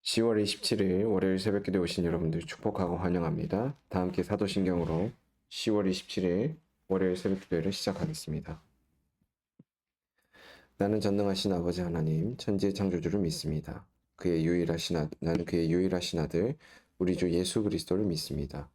10월 27일 월요일 새벽기도에 오신 여러분들 축복하고 환영합니다. 다 함께 사도신경으로 10월 27일 월요일 새벽기도를 시작하겠습니다. 나는 전능하신 아버지 하나님, 천지의 창조주를 믿습니다. 나는 그의 유일하신 아들, 우리 주 예수 그리스도를 믿습니다.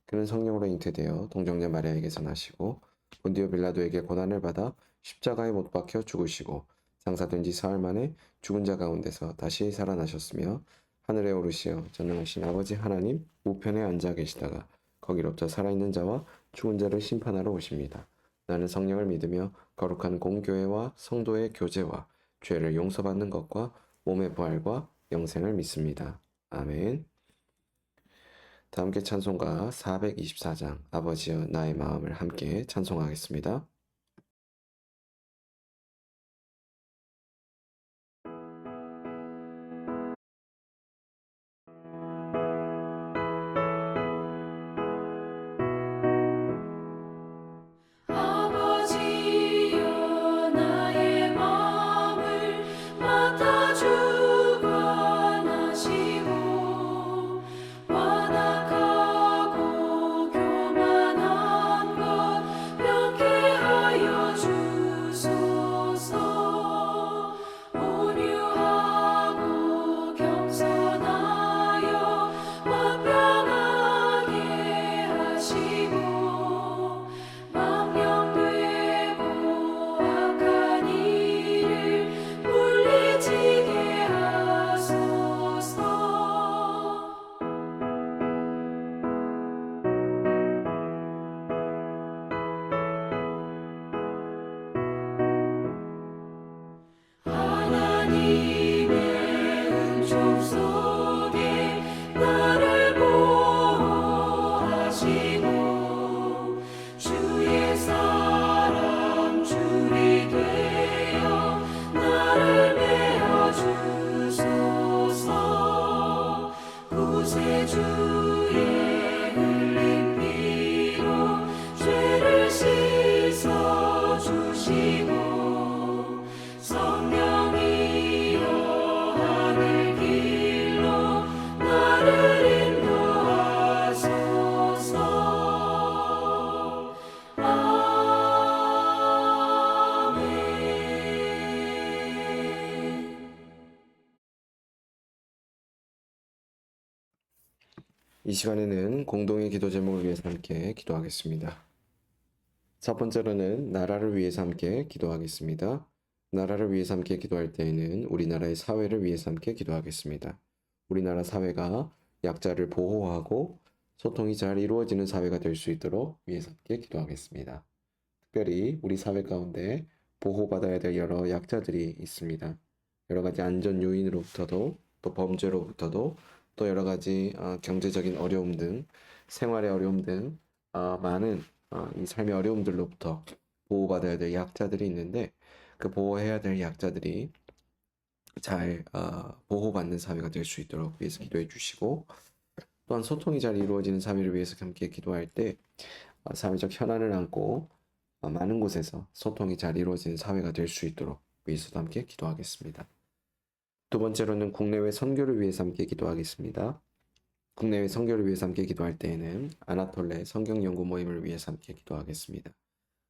그는 성령으로 잉태되어 동정녀 마리아에게서 나시고 본디오 빌라도에게 고난을 받아 십자가에 못 박혀 죽으시고 장사된 지 사흘 만에 죽은 자 가운데서 다시 살아나셨으며 하늘에 오르시어 전능하신 아버지 하나님 우편에 앉아 계시다가 거기로부터 살아있는 자와 죽은 자를 심판하러 오십니다. 나는 성령을 믿으며 거룩한 공교회와 성도의 교제와 죄를 용서받는 것과 몸의 부활과 영생을 믿습니다. 아멘. 다 함께 찬송가 424장 아버지여 나의 마음을 함께 찬송하겠습니다. 아버지여 나의 마음을 맡아주고 원하시고 완악하고 교만한 것 명케하여 주소서. 온유하고 겸손하여 완벽하게 하시고 망령되고 악한 일을 물리치게 하소서. 하나님의 은총 속에 나를 보호하시고 주의 사랑 줄이 되어 나를 메어 주소서. 구세주의 흘린 피로 죄를 씻어 주시고 성령이여 하늘 길로 나를 인도하소서. 아멘. 이 시간에는 공동의 기도 제목을 위해서 함께 기도하겠습니다. 첫 번째로는 나라를 위해서 함께 기도하겠습니다. 나라를 위해서 함께 기도할 때에는 우리나라의 사회를 위해서 함께 기도하겠습니다. 우리나라 사회가 약자를 보호하고 소통이 잘 이루어지는 사회가 될 수 있도록 위해서 함께 기도하겠습니다. 특별히 우리 사회 가운데 보호받아야 될 여러 약자들이 있습니다. 여러 가지 안전 요인으로부터도 또 범죄로부터도 또 여러 가지 경제적인 어려움 등 생활의 어려움 등 많은 이 삶의 어려움들로부터 보호받아야 될 약자들이 있는데 그 보호해야 될 약자들이 잘 보호받는 사회가 될 수 있도록 위해서 기도해 주시고 또한 소통이 잘 이루어지는 사회를 위해서 함께 기도할 때 사회적 현안을 안고 많은 곳에서 소통이 잘 이루어지는 사회가 될 수 있도록 위해서도 함께 기도하겠습니다. 두 번째로는 국내외 선교를 위해서 함께 기도하겠습니다. 국내외 선교를 위해서 함께 기도할 때에는 아나톨레 성경 연구 모임을 위해서 함께 기도하겠습니다.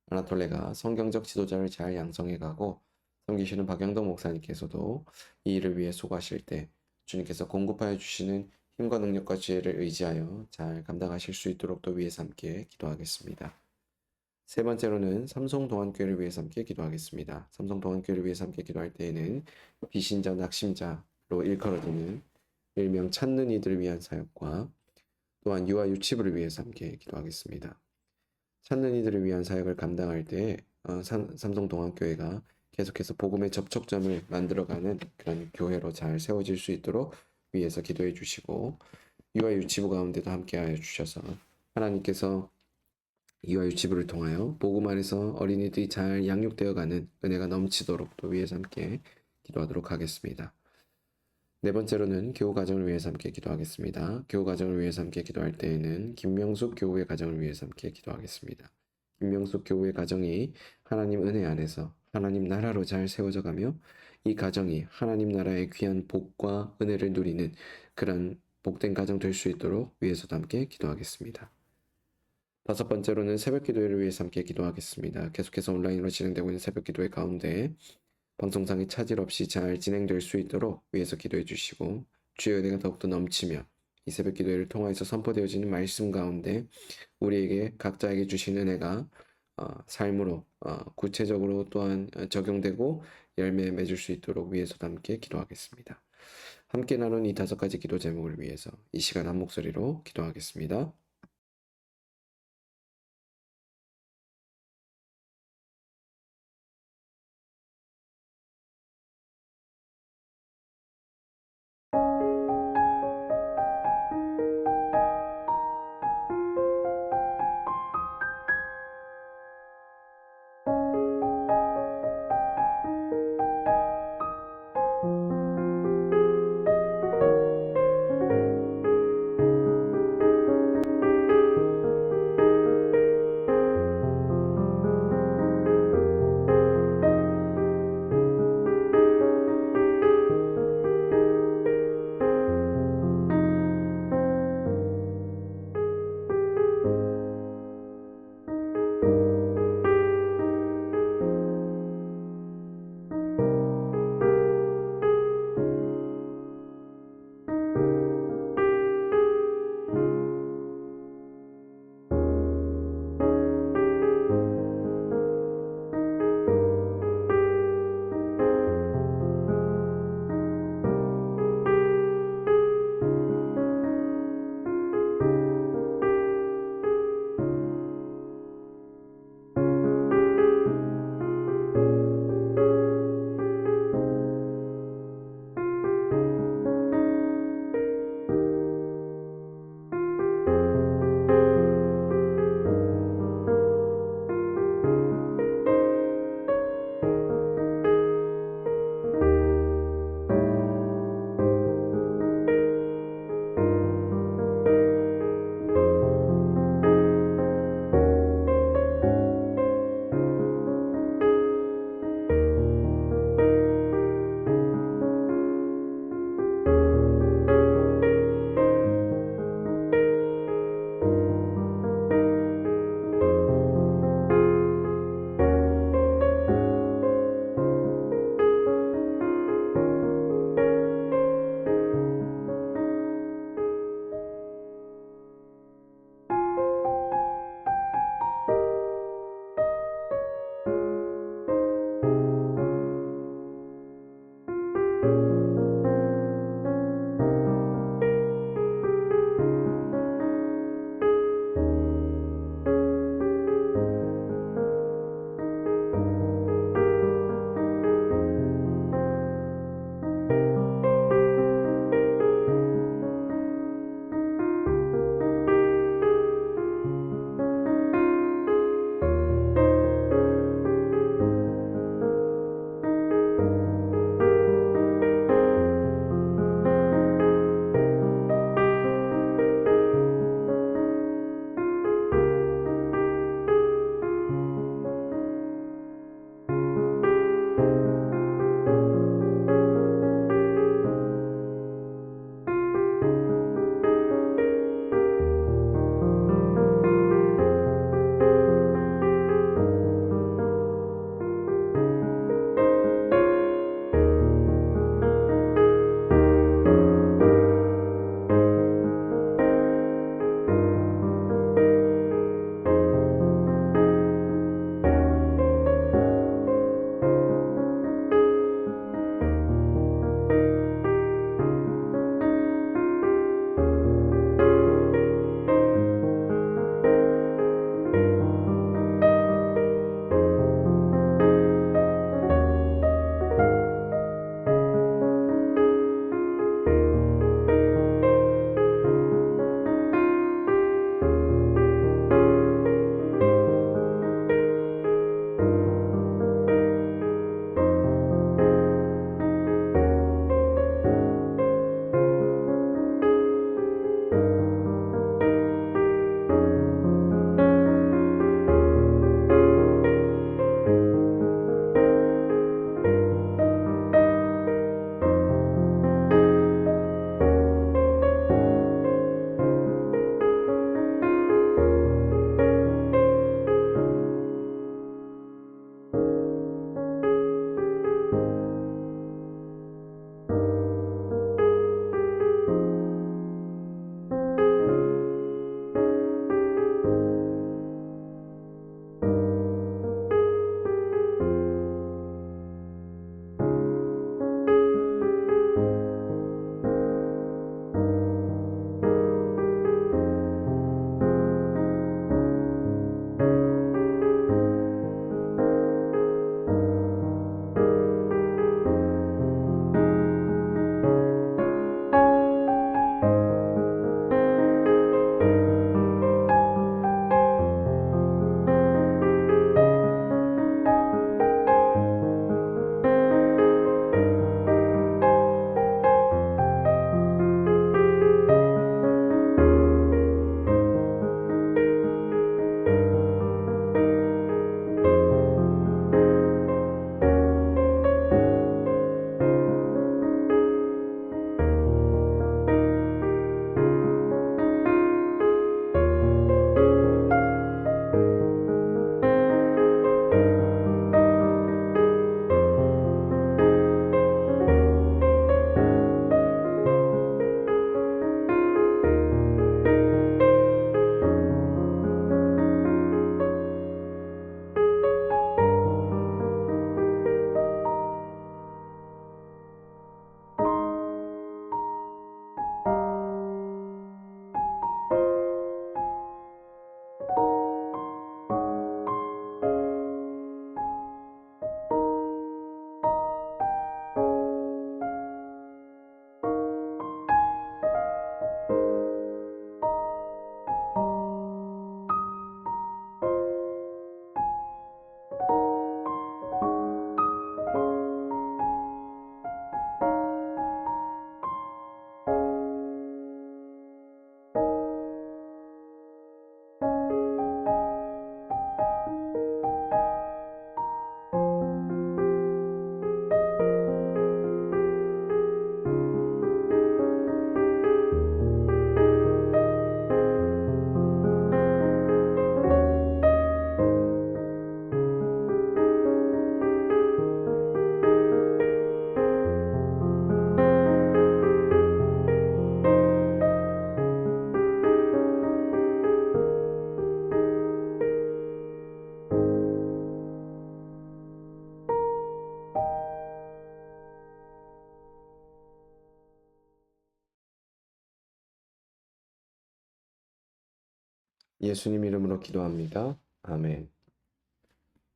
아나톨레가 성경적 지도자를 잘 양성해 가고 섬기시는 박영덕 목사님께서도 이 일을 위해 수고하실 때 주님께서 공급하여 주시는 힘과 능력과 지혜를 의지하여 잘 감당하실 수 있도록 또 위해서 함께 기도하겠습니다. 세 번째로는 삼성동안교회를 위해서 함께 기도하겠습니다. 삼성동안교회를 위해서 함께 기도할 때에는 비신자, 낙심자로 일컬어지는 일명 찾는 이들을 위한 사역과 또한 유아 유치부를 위해서 함께 기도하겠습니다. 찾는 이들을 위한 사역을 감당할 때 삼성동안교회가 계속해서 복음의 접촉점을 만들어가는 그런 교회로 잘 세워질 수 있도록 위해서 기도해 주시고 유아 유치부 가운데도 함께하여 주셔서 하나님께서 이와 유치부를 통하여 복음 안에서 어린이들이 잘 양육되어가는 은혜가 넘치도록 또 위해서 함께 기도하도록 하겠습니다. 네 번째로는 교우 가정을 위해서 함께 기도하겠습니다. 교우 가정을 위해서 함께 기도할 때에는 김명숙 교우의 가정을 위해서 함께 기도하겠습니다. 김명숙 교우의 가정이 하나님 은혜 안에서 하나님 나라로 잘 세워져 가며 이 가정이 하나님 나라의 귀한 복과 은혜를 누리는 그런 복된 가정 될 수 있도록 위해서도 함께 기도하겠습니다. 다섯 번째로는 새벽 기도회를 위해서 함께 기도하겠습니다. 계속해서 온라인으로 진행되고 있는 새벽 기도회 가운데 방송상의 차질 없이 잘 진행될 수 있도록 위해서 기도해 주시고 주의 은혜가 더욱더 넘치며 이 새벽 기도회를 통하여서 선포되어지는 말씀 가운데 우리에게 각자에게 주신 은혜가 삶으로 구체적으로 또한 적용되고 열매 맺을 수 있도록 위해서도 함께 기도하겠습니다. 함께 나눈 이 다섯 가지 기도 제목을 위해서 이 시간 한 목소리로 기도하겠습니다. 예수님 이름으로 기도합니다. 아멘.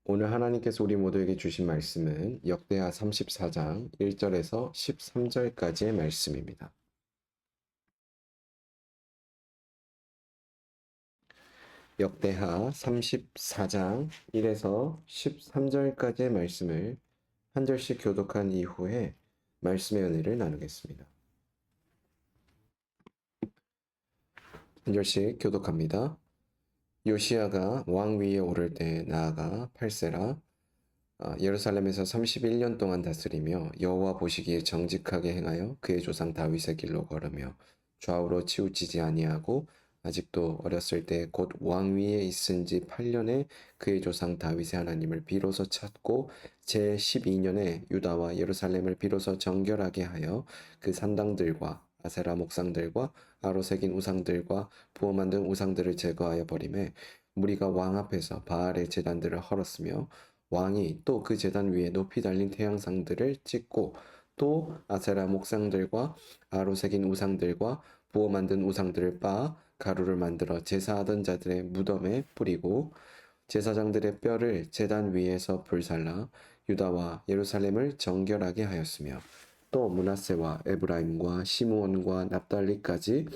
오늘 하나님께서 우리 모두에게 주신 말씀은 역대하 34장 1절에서 13절까지의 말씀입니다. 역대하 34장 1에서 13절까지의 말씀을 한 절씩 교독한 이후에 말씀의 은혜를 나누겠습니다. 한 절씩 교독합니다. 요시야가 왕 위에 오를 때 나아가 8세라 예루살렘에서 31년 동안 다스리며 여호와 보시기에 정직하게 행하여 그의 조상 다윗의 길로 걸으며 좌우로 치우치지 아니하고 아직도 어렸을 때 곧 왕 위에 있은 지 8년에 그의 조상 다윗의 하나님을 비로소 찾고 제 12년에 유다와 예루살렘을 비로소 정결하게 하여 그 산당들과 아세라 목상들과 아로 새긴 우상들과 부어 만든 우상들을 제거하여 버리매 무리가 왕 앞에서 바알의 제단들을 헐었으며 왕이 또 그 제단 위에 높이 달린 태양상들을 찍고 또 아세라 목상들과 아로 새긴 우상들과 부어 만든 우상들을 빻아 가루를 만들어 제사하던 자들의 무덤에 뿌리고 제사장들의 뼈를 제단 위에서 불살라 유다와 예루살렘을 정결하게 하였으며 또 므낫세와 에브라임과 시므온과 납달리까지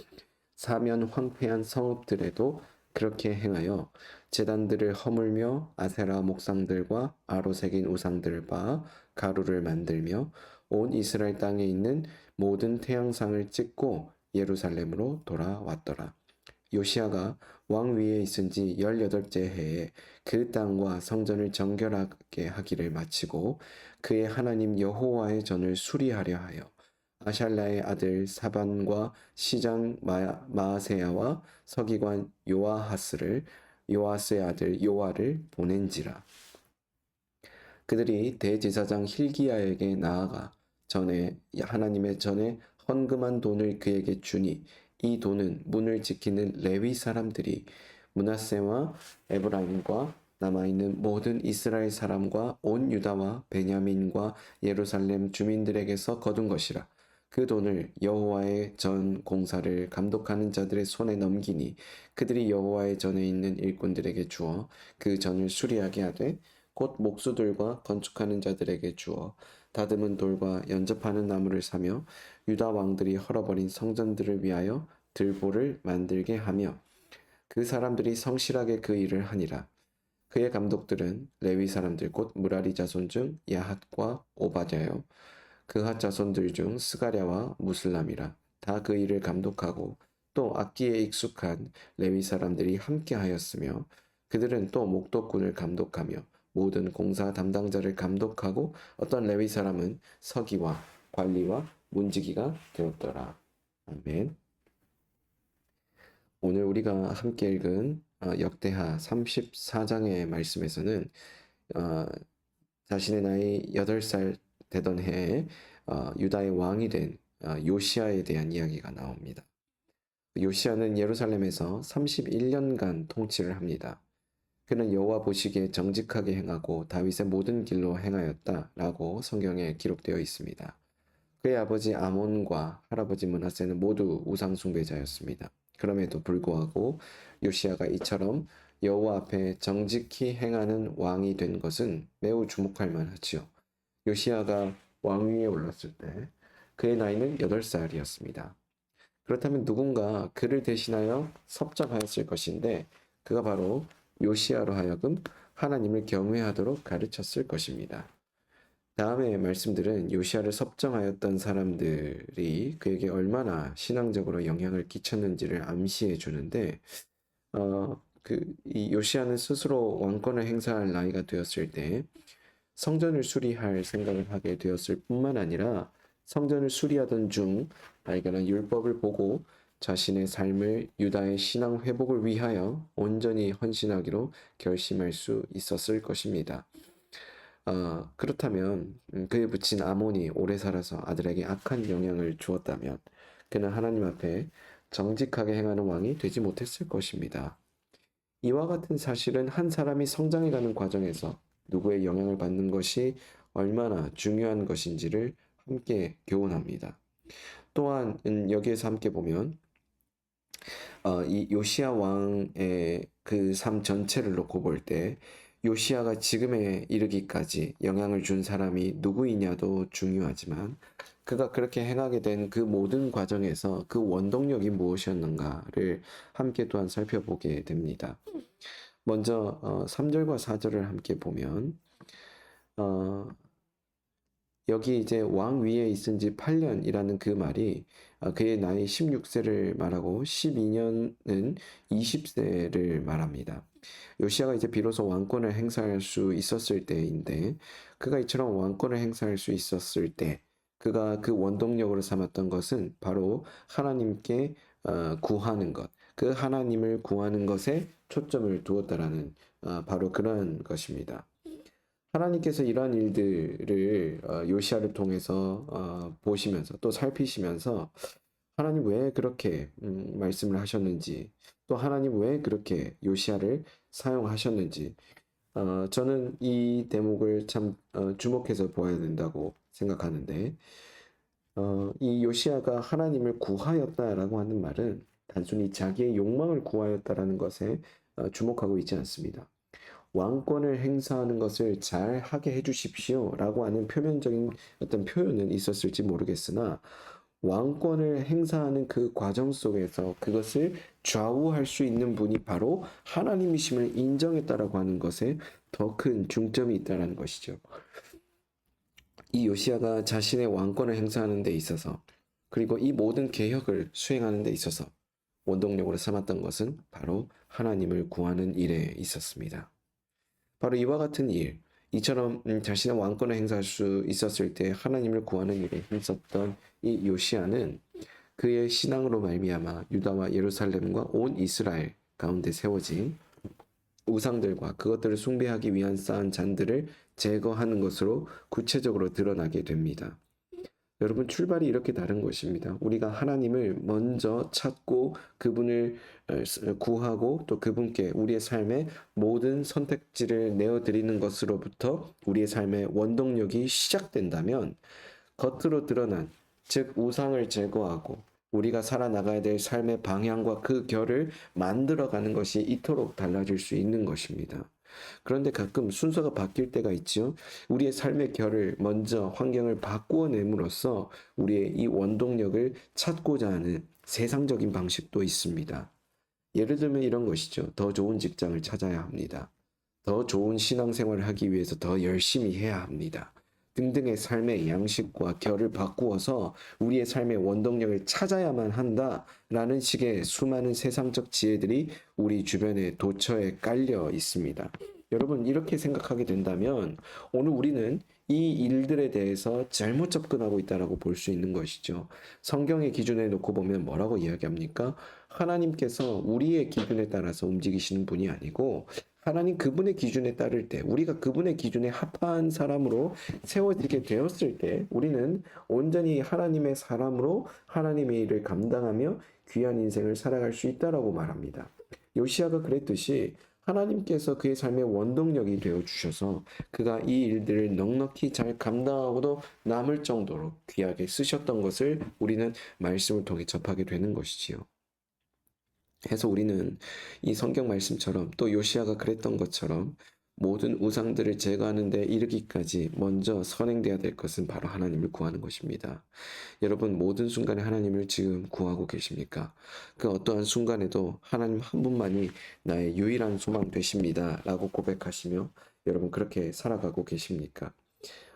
사면 황폐한 성읍들에도 그렇게 행하여 제단들을 허물며 아세라 목상들과 아로 새긴 우상들을 빻아 가루를 만들며 온 이스라엘 땅에 있는 모든 태양상을 찍고 예루살렘으로 돌아왔더라. 요시야가 왕 위에 있은 지 18째 해에 그 땅과 성전을 정결하게 하기를 마치고 그의 하나님 여호와의 전을 수리하려 하여 아샬라의 아들 사반과 시장 마아세야와 서기관 요아스의 아들 요아를 보낸지라. 그들이 대제사장 힐기야에게 나아가 전에 하나님의 전에 헌금한 돈을 그에게 주니 이 돈은 문을 지키는 레위 사람들이 므낫세와 에브라임과 남아있는 모든 이스라엘 사람과 온 유다와 베냐민과 예루살렘 주민들에게서 거둔 것이라. 그 돈을 여호와의 전 공사를 감독하는 자들의 손에 넘기니 그들이 여호와의 전에 있는 일꾼들에게 주어 그 전을 수리하게 하되 곧 목수들과 건축하는 자들에게 주어 다듬은 돌과 연접하는 나무를 사며 유다 왕들이 헐어버린 성전들을 위하여 들보를 만들게 하며 그 사람들이 성실하게 그 일을 하니라. 그의 감독들은 레위 사람들 곧 무라리 자손 중 야핫과 오바댜요 그핫 자손들 중 스가랴와 무슬람이라. 다 그 일을 감독하고 또 악기에 익숙한 레위 사람들이 함께 하였으며 그들은 또 목독군을 감독하며 모든 공사 담당자를 감독하고 어떤 레위 사람은 서기와 관리와 문지기가 되었더라. 아멘. 오늘 우리가 함께 읽은 역대하 34장의 말씀에서는 자신의 나이 8살 되던 해에 유다의 왕이 된 요시야에 대한 이야기가 나옵니다. 요시야는 예루살렘에서 31년간 통치를 합니다. 그는 여호와 보시기에 정직하게 행하고 다윗의 모든 길로 행하였다라고 성경에 기록되어 있습니다. 그의 아버지 아몬과 할아버지 므낫세는 모두 우상 숭배자였습니다. 그럼에도 불구하고 요시야가 이처럼 여호와 앞에 정직히 행하는 왕이 된 것은 매우 주목할 만하지요. 요시야가 왕위에 올랐을 때 그의 나이는 8살이었습니다. 그렇다면 누군가 그를 대신하여 섭정하였을 것인데 그가 바로 요시야로 하여금 하나님을 경외하도록 가르쳤을 것입니다. 다음의 말씀들은 요시야를 섭정하였던 사람들이 그에게 얼마나 신앙적으로 영향을 끼쳤는지를 암시해 주는데 이 요시야는 스스로 왕권을 행사할 나이가 되었을 때 성전을 수리할 생각을 하게 되었을 뿐만 아니라 성전을 수리하던 중 발견한 율법을 보고 자신의 삶을 유다의 신앙 회복을 위하여 온전히 헌신하기로 결심할 수 있었을 것입니다. 그렇다면 그의 부친 아몬이 오래 살아서 아들에게 악한 영향을 주었다면 그는 하나님 앞에 정직하게 행하는 왕이 되지 못했을 것입니다. 이와 같은 사실은 한 사람이 성장해가는 과정에서 누구의 영향을 받는 것이 얼마나 중요한 것인지를 함께 교훈합니다. 또한 여기에서 함께 보면 이 요시야 왕의 그 삶 전체를 놓고 볼 때 요시야가 지금에 이르기까지 영향을 준 사람이 누구이냐도 중요하지만 그가 그렇게 행하게 된 그 모든 과정에서 그 원동력이 무엇이었는가를 함께 또한 살펴보게 됩니다. 먼저 3절과 4절을 함께 보면 어, 여기 이제 왕 위에 있은 지 8년이라는 그 말이 그의 나이 16세를 말하고 12년은 20세를 말합니다. 요시아가 이제 비로소 왕권을 행사할 수 있었을 때인데 그가 이처럼 왕권을 행사할 수 있었을 때 그가 그 원동력으로 삼았던 것은 바로 하나님께 구하는 것, 그 하나님을 구하는 것에 초점을 두었다라는 바로 그런 것입니다. 하나님께서 이러한 일들을 요시아를 통해서 보시면서 또 살피시면서 하나님 왜 그렇게 말씀을 하셨는지 또 하나님 왜 그렇게 요시아를 사용하셨는지 저는 이 대목을 참 주목해서 보아야 된다고 생각하는데 이 요시아가 하나님을 구하였다라고 하는 말은 단순히 자기의 욕망을 구하였다라는 것에 주목하고 있지 않습니다. 왕권을 행사하는 것을 잘 하게 해주십시오 라고 하는 표면적인 어떤 표현은 있었을지 모르겠으나 왕권을 행사하는 그 과정 속에서 그것을 좌우할 수 있는 분이 바로 하나님이심을 인정했다라고 하는 것에 더 큰 중점이 있다라는 것이죠. 이 요시아가 자신의 왕권을 행사하는 데 있어서 그리고 이 모든 개혁을 수행하는 데 있어서 원동력으로 삼았던 것은 바로 하나님을 구하는 일에 있었습니다. 바로 이와 같은 일, 이처럼 자신의 왕권을 행사할 수 있었을 때 하나님을 구하는 일에 힘썼던 이 요시아는 그의 신앙으로 말미암아 유다와 예루살렘과 온 이스라엘 가운데 세워진 우상들과 그것들을 숭배하기 위한 쌓은 잔들을 제거하는 것으로 구체적으로 드러나게 됩니다. 여러분, 출발이 이렇게 다른 것입니다. 우리가 하나님을 먼저 찾고 그분을 구하고 또 그분께 우리의 삶의 모든 선택지를 내어드리는 것으로부터 우리의 삶의 원동력이 시작된다면 겉으로 드러난, 즉 우상을 제거하고 우리가 살아나가야 될 삶의 방향과 그 결을 만들어가는 것이 이토록 달라질 수 있는 것입니다. 그런데 가끔 순서가 바뀔 때가 있죠. 우리의 삶의 결을 먼저 환경을 바꾸어 내므로써 우리의 이 원동력을 찾고자 하는 세상적인 방식도 있습니다. 예를 들면 이런 것이죠. 더 좋은 직장을 찾아야 합니다. 더 좋은 신앙생활을 하기 위해서 더 열심히 해야 합니다. 등등의 삶의 양식과 결을 바꾸어서 우리의 삶의 원동력을 찾아야만 한다라는 식의 수많은 세상적 지혜들이 우리 주변에 도처에 깔려 있습니다. 여러분, 이렇게 생각하게 된다면 오늘 우리는 이 일들에 대해서 잘못 접근하고 있다라고 볼 수 있는 것이죠. 성경의 기준에 놓고 보면 뭐라고 이야기합니까? 하나님께서 우리의 기준에 따라서 움직이시는 분이 아니고 하나님 그분의 기준에 따를 때 우리가 그분의 기준에 합한 사람으로 세워지게 되었을 때 우리는 온전히 하나님의 사람으로 하나님의 일을 감당하며 귀한 인생을 살아갈 수 있다라고 말합니다. 요시아가 그랬듯이 하나님께서 그의 삶의 원동력이 되어 주셔서 그가 이 일들을 넉넉히 잘 감당하고도 남을 정도로 귀하게 쓰셨던 것을 우리는 말씀을 통해 접하게 되는 것이지요. 해서 우리는 이 성경 말씀처럼 또 요시아가 그랬던 것처럼 모든 우상들을 제거하는 데 이르기까지 먼저 선행돼야 될 것은 바로 하나님을 구하는 것입니다. 여러분, 모든 순간에 하나님을 지금 구하고 계십니까? 그 어떠한 순간에도 하나님 한 분만이 나의 유일한 소망 되십니다 라고 고백하시며 여러분 그렇게 살아가고 계십니까?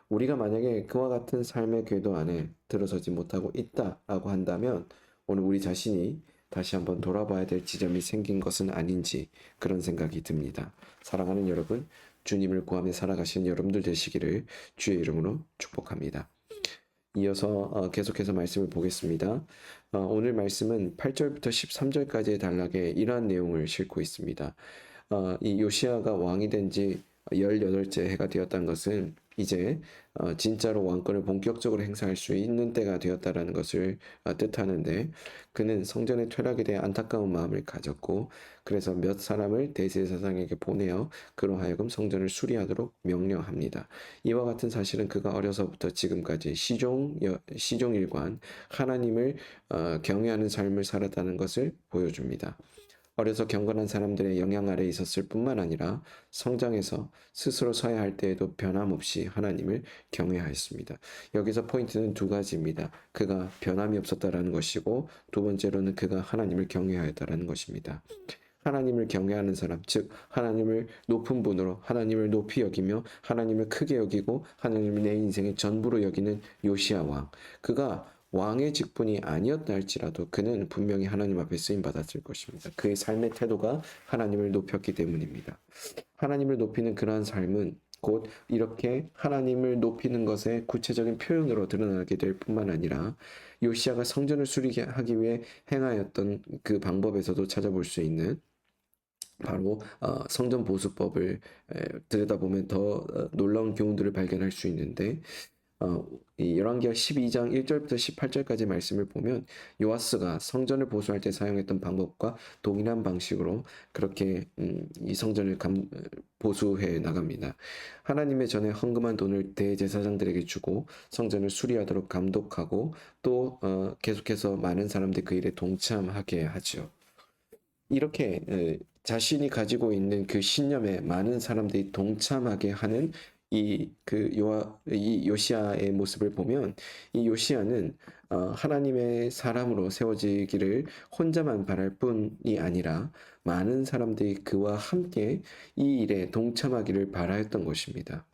우리가 만약에 그와 같은 삶의 궤도 안에 들어서지 못하고 있다라고 한다면 오늘 우리 자신이 다시 한번 돌아봐야 될 지점이 생긴 것은 아닌지 그런 생각이 듭니다. 사랑하는 여러분, 주님을 구하며 살아가시는 여러분들 되시기를 주의 이름으로 축복합니다. 이어서 계속해서 말씀을 보겠습니다. 오늘 말씀은 8절부터 13절까지의 단락에 이러한 내용을 싣고 있습니다. 이 요시아가 왕이 된 지 18째 해가 되었다는 것은 이제 진짜로 왕권을 본격적으로 행사할 수 있는 때가 되었다라는 것을 뜻하는데, 그는 성전의 퇴락에 대해 안타까운 마음을 가졌고 그래서 몇 사람을 대제사장에게 보내어 그로 하여금 성전을 수리하도록 명령합니다. 이와 같은 사실은 그가 어려서부터 지금까지 시종일관 하나님을 경외하는 삶을 살았다는 것을 보여줍니다. 어려서 경건한 사람들의 영향 아래 있었을 뿐만 아니라 성장해서 스스로 서야 할 때에도 변함없이 하나님을 경외하였습니다. 여기서 포인트는 두 가지입니다. 그가 변함이 없었다라는 것이고, 두 번째로는 그가 하나님을 경외하였다라는 것입니다. 하나님을 경외하는 사람, 즉 하나님을 높은 분으로 하나님을 높이 여기며 하나님을 크게 여기고 하나님을 내 인생의 전부로 여기는 요시야 왕. 그가 왕의 직분이 아니었다 할지라도 그는 분명히 하나님 앞에 쓰임 받았을 것입니다. 그의 삶의 태도가 하나님을 높였기 때문입니다. 하나님을 높이는 그러한 삶은 곧 이렇게 하나님을 높이는 것의 구체적인 표현으로 드러나게 될 뿐만 아니라 요시야가 성전을 수리하기 위해 행하였던 그 방법에서도 찾아볼 수 있는 바로 성전 보수법을 들여다보면 더 놀라운 교훈들을 발견할 수 있는데, 이 열왕기하 12장 1절부터 18절까지 말씀을 보면 요아스가 성전을 보수할 때 사용했던 방법과 동일한 방식으로 그렇게 이 성전을 보수해 나갑니다. 하나님의 전에 헌금한 돈을 대제사장들에게 주고 성전을 수리하도록 감독하고 또 계속해서 많은 사람들이 그 일에 동참하게 하죠. 이렇게 자신이 가지고 있는 그 신념에 많은 사람들이 동참하게 하는 이 요시야의 모습을 보면, 이 요시야는 하나님의 사람으로 세워지기를 혼자만 바랄 뿐이 아니라 많은 사람들이 그와 함께 이 일에 동참하기를 바라였던 것입니다.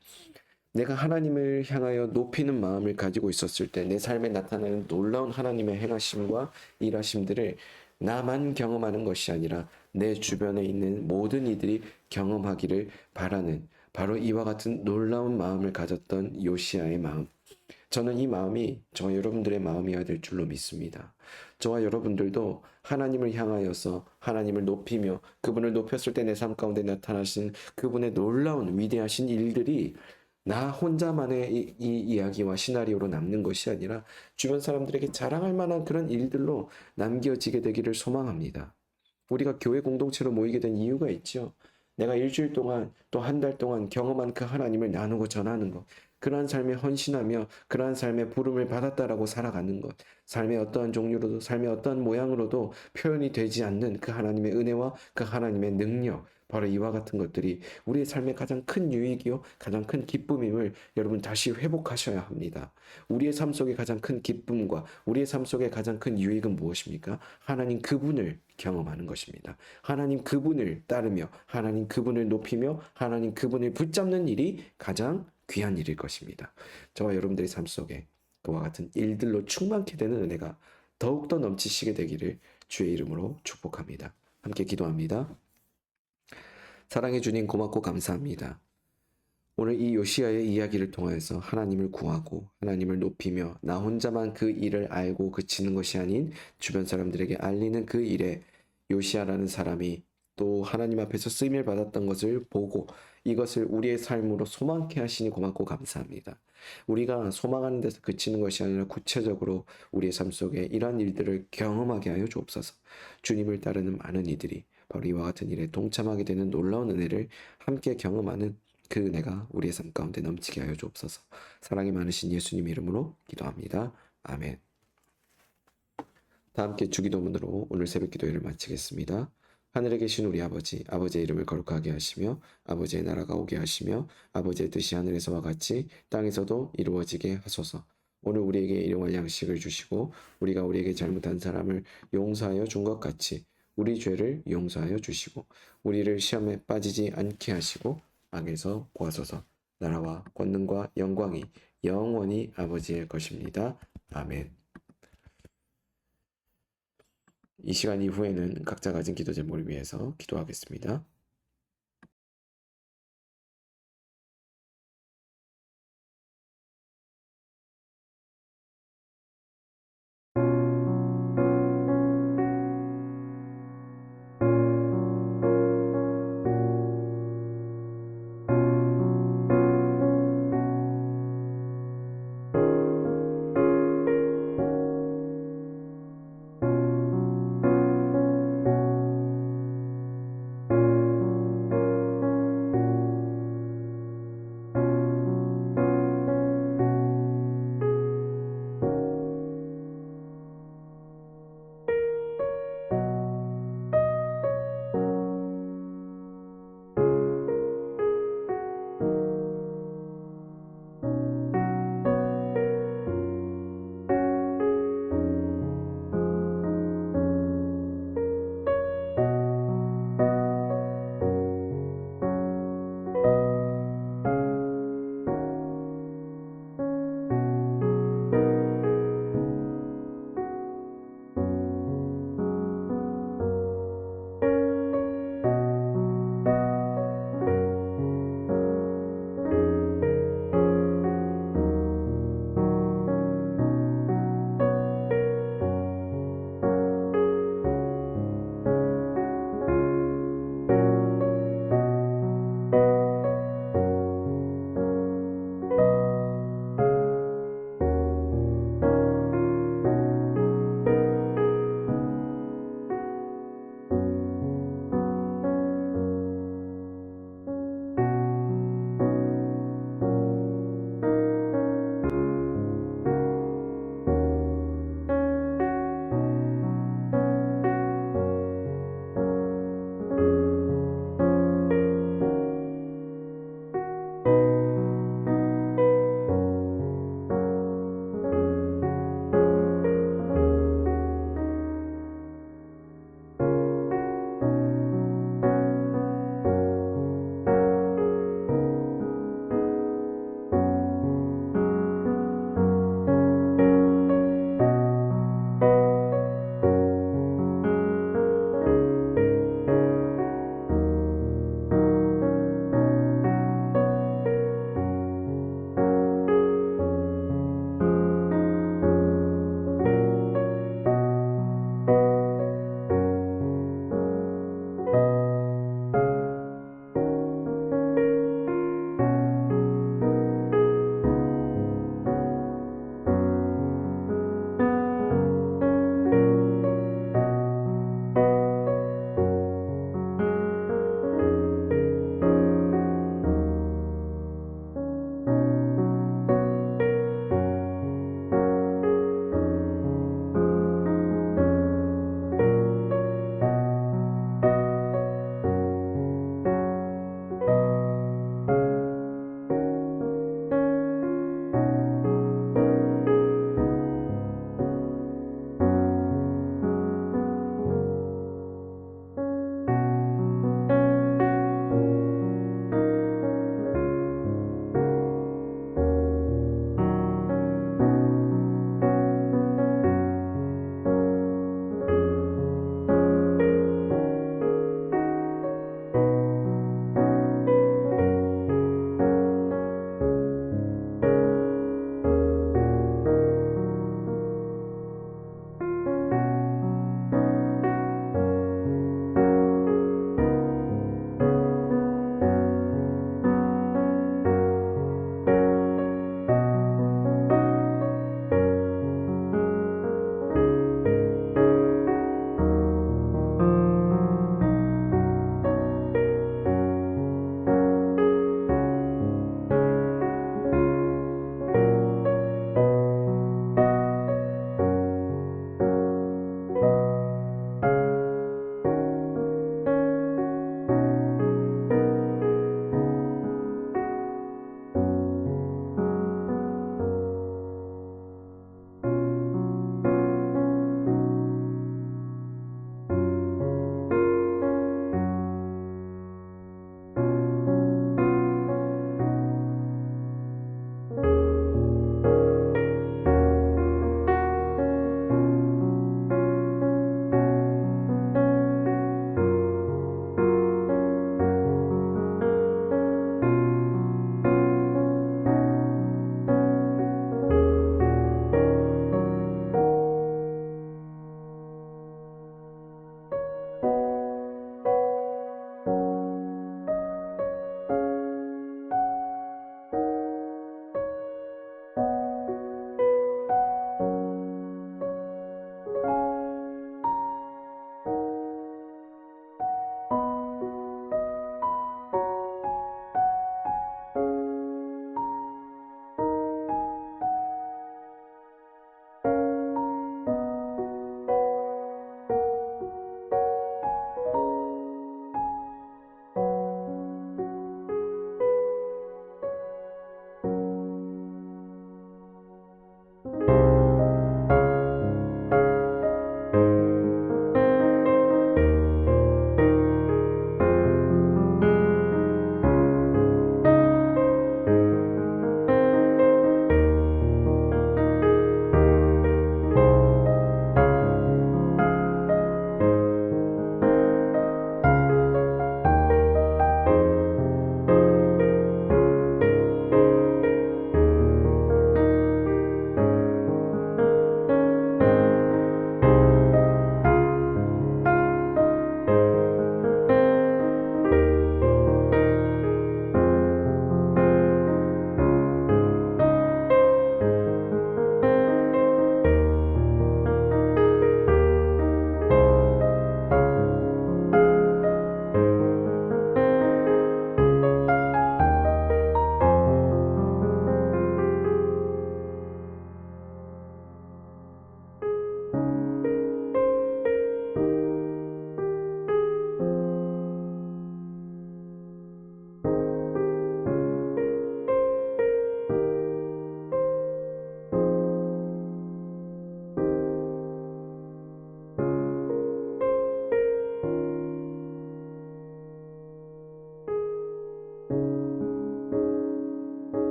내가 하나님을 향하여 높이는 마음을 가지고 있었을 때 내 삶에 나타나는 놀라운 하나님의 행하심과 일하심들을 나만 경험하는 것이 아니라 내 주변에 있는 모든 이들이 경험하기를 바라는, 바로 이와 같은 놀라운 마음을 가졌던 요시야의 마음. 저는 이 마음이 저와 여러분들의 마음이어야 될 줄로 믿습니다. 저와 여러분들도 하나님을 향하여서 하나님을 높이며 그분을 높였을 때 내 삶 가운데 나타나신 그분의 놀라운 위대하신 일들이 나 혼자만의 이 이야기와 시나리오로 남는 것이 아니라 주변 사람들에게 자랑할 만한 그런 일들로 남겨지게 되기를 소망합니다. 우리가 교회 공동체로 모이게 된 이유가 있죠. 내가 일주일 동안 또 한 달 동안 경험한 그 하나님을 나누고 전하는 것, 그러한 삶에 헌신하며 그러한 삶의 부름을 받았다라고 살아가는 것, 삶의 어떠한 종류로도 삶의 어떠한 모양으로도 표현이 되지 않는 그 하나님의 은혜와 그 하나님의 능력, 바로 이와 같은 것들이 우리의 삶의 가장 큰 유익이요 가장 큰 기쁨임을 여러분 다시 회복하셔야 합니다. 우리의 삶 속에 가장 큰 기쁨과 우리의 삶 속에 가장 큰 유익은 무엇입니까? 하나님 그분을 경험하는 것입니다. 하나님 그분을 따르며 하나님 그분을 높이며 하나님 그분을 붙잡는 일이 가장 귀한 일일 것입니다. 저와 여러분들의 삶 속에 그와 같은 일들로 충만케 되는 은혜가 더욱더 넘치시게 되기를 주의 이름으로 축복합니다. 함께 기도합니다. 사랑해 주님 고맙고 감사합니다. 오늘 이 요시야의 이야기를 통해서 하나님을 구하고 하나님을 높이며 나 혼자만 그 일을 알고 그치는 것이 아닌 주변 사람들에게 알리는 그 일에 요시야라는 사람이 또 하나님 앞에서 쓰임을 받았던 것을 보고 이것을 우리의 삶으로 소망케 하시니 고맙고 감사합니다. 우리가 소망하는 데서 그치는 것이 아니라 구체적으로 우리의 삶 속에 이러한 일들을 경험하게 하여 주옵소서. 주님을 따르는 많은 이들이 바로 이와 같은 일에 동참하게 되는 놀라운 은혜를 함께 경험하는 그 은혜가 우리의 삶 가운데 넘치게 하여 주옵소서. 사랑이 많으신 예수님 이름으로 기도합니다. 아멘. 다 함께 주기도문으로 오늘 새벽 기도회를 마치겠습니다. 하늘에 계신 우리 아버지, 아버지의 이름을 거룩하게 하시며 아버지의 나라가 오게 하시며 아버지의 뜻이 하늘에서와 같이 땅에서도 이루어지게 하소서. 오늘 우리에게 일용할 양식을 주시고 우리가 우리에게 잘못한 사람을 용서하여 준 것 같이 우리 죄를 용서하여 주시고 우리를 시험에 빠지지 않게 하시고 악에서 구하소서. 나라와 권능과 영광이 영원히 아버지의 것입니다. 아멘. 이 시간 이후에는 각자 가진 기도 제목을 위해서 기도하겠습니다.